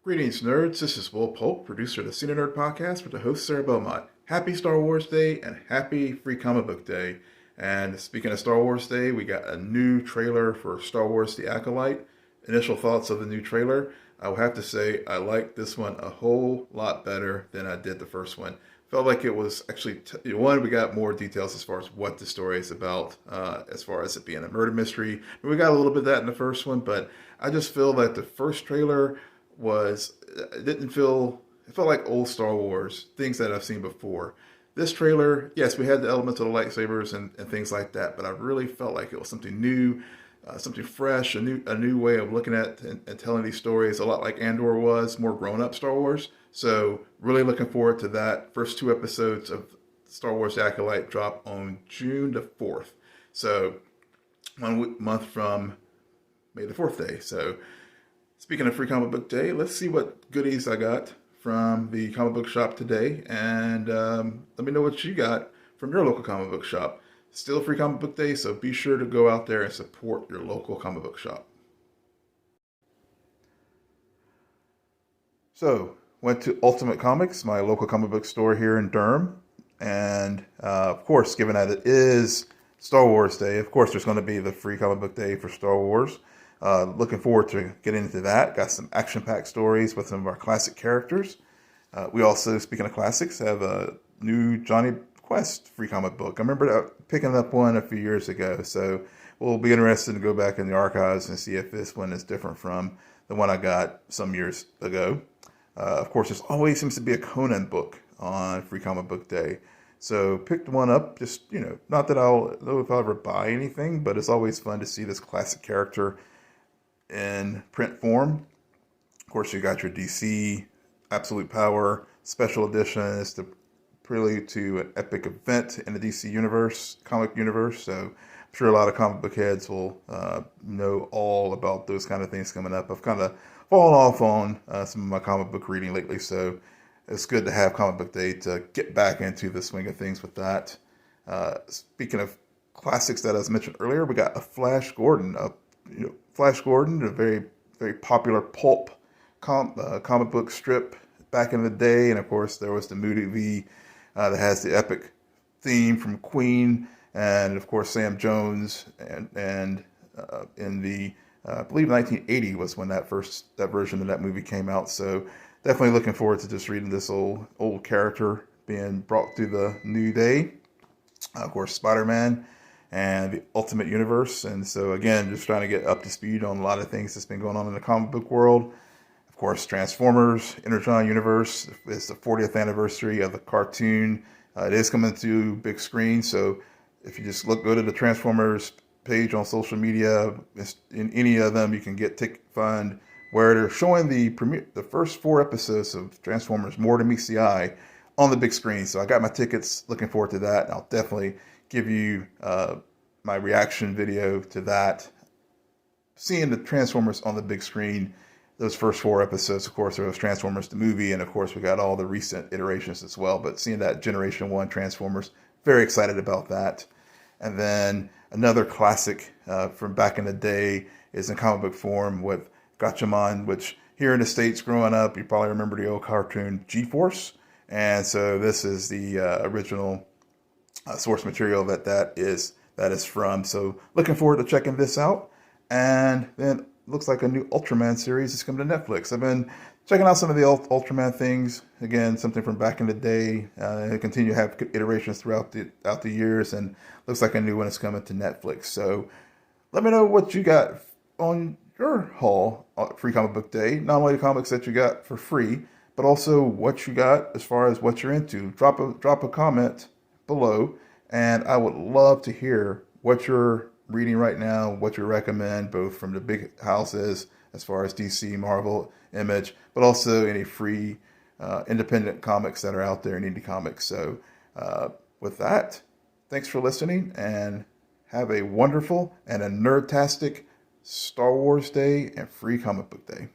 Greetings, nerds. This is Will Polk, producer of the Cine Nerd Podcast, with the host Sarah Beaumont. Happy Star Wars Day and happy Free Comic Book Day. And speaking of Star Wars Day, we got a new trailer for Star Wars The Acolyte. Initial thoughts of the new trailer. I will have to say I like this one a whole lot better than I did the first one. Felt like it was actually, one, we got more details as far as what the story is about, as far as it being a murder mystery. We got a little bit of that in the first one, but I just feel that the first trailer it didn't feel, it felt like old Star Wars, things that I've seen before. This trailer, yes, we had the elements of the lightsabers and things like that, but I really felt like it was something new, something fresh, a new way of looking at and telling these stories, a lot like Andor was, more grown-up Star Wars. So really looking forward to that. First two episodes of Star Wars Acolyte drop on June the 4th. So 1 month from May the 4th day. So speaking of Free Comic Book Day, let's see what goodies I got from the comic book shop today. And let me know what you got from your local comic book shop. Still Free Comic Book Day, so be sure to go out there and support your local comic book shop. So, went to Ultimate Comics, my local comic book store here in Durham. And of course, given that it is Star Wars Day, of course there's going to be the Free Comic Book Day for Star Wars. Looking forward to getting into that. Got some action-packed stories with some of our classic characters. We also, speaking of classics, have a new Johnny Quest free comic book. I remember picking up one a few years ago, so we'll be interested to go back in the archives and see if this one is different from the one I got some years ago. Of course, there always seems to be a Conan book on Free Comic Book Day. So picked one up, just, not that I'll know if I'll ever buy anything, but it's always fun to see this classic character in print form. Of course, you got your DC Absolute Power special editions, the prelude to an epic event in the DC universe, comic universe. So I'm sure a lot of comic book heads will know all about those kind of things coming up. I've kind of fallen off on some of my comic book reading lately, so it's good to have Comic Book Day to get back into the swing of things with that. Speaking of classics that I was mentioned earlier, we got a Flash Gordon, a very, very popular pulp comic book strip back in the day. And of course, there was the movie that has the epic theme from Queen, and of course Sam Jones, and in the I believe 1980 was when that version of that movie came out. So definitely looking forward to just reading this old character being brought to the new day. Of course, Spider-Man and the Ultimate Universe. And so again, just trying to get up to speed on a lot of things that's been going on in the comic book world. Of course, Transformers, Energon Universe. It's the 40th anniversary of the cartoon. It is coming to big screen. So if you just go to the Transformers page on social media, in any of them, you can find where they're showing the first 4 episodes of Transformers More Than Meets the Eye on the big screen. So I got my tickets, looking forward to that. And I'll definitely give you my reaction video to that. Seeing the Transformers on the big screen, those first 4 episodes, of course, there was Transformers the movie, and of course we got all the recent iterations as well. But seeing that Generation 1 Transformers, very excited about that. And then another classic from back in the day is in comic book form with Gatchaman, which here in the States growing up, you probably remember the old cartoon G-Force. And so this is the original source material that is from. So looking forward to checking this out. And then looks like a new Ultraman series is coming to Netflix. I've been checking out some of the Ultraman things. Again, something from back in the day. They continue to have iterations throughout the years, and looks like a new one is coming to Netflix. So let me know what you got on your haul on Free Comic Book Day. Not only the comics that you got for free, but also what you got as far as what you're into. Drop a comment below, and I would love to hear what you're reading right now, what you recommend, both from the big houses as far as DC, Marvel, Image, but also any free independent comics that are out there in indie comics. So with that, thanks for listening, and have a wonderful and a nerdtastic Star Wars Day and Free Comic Book Day.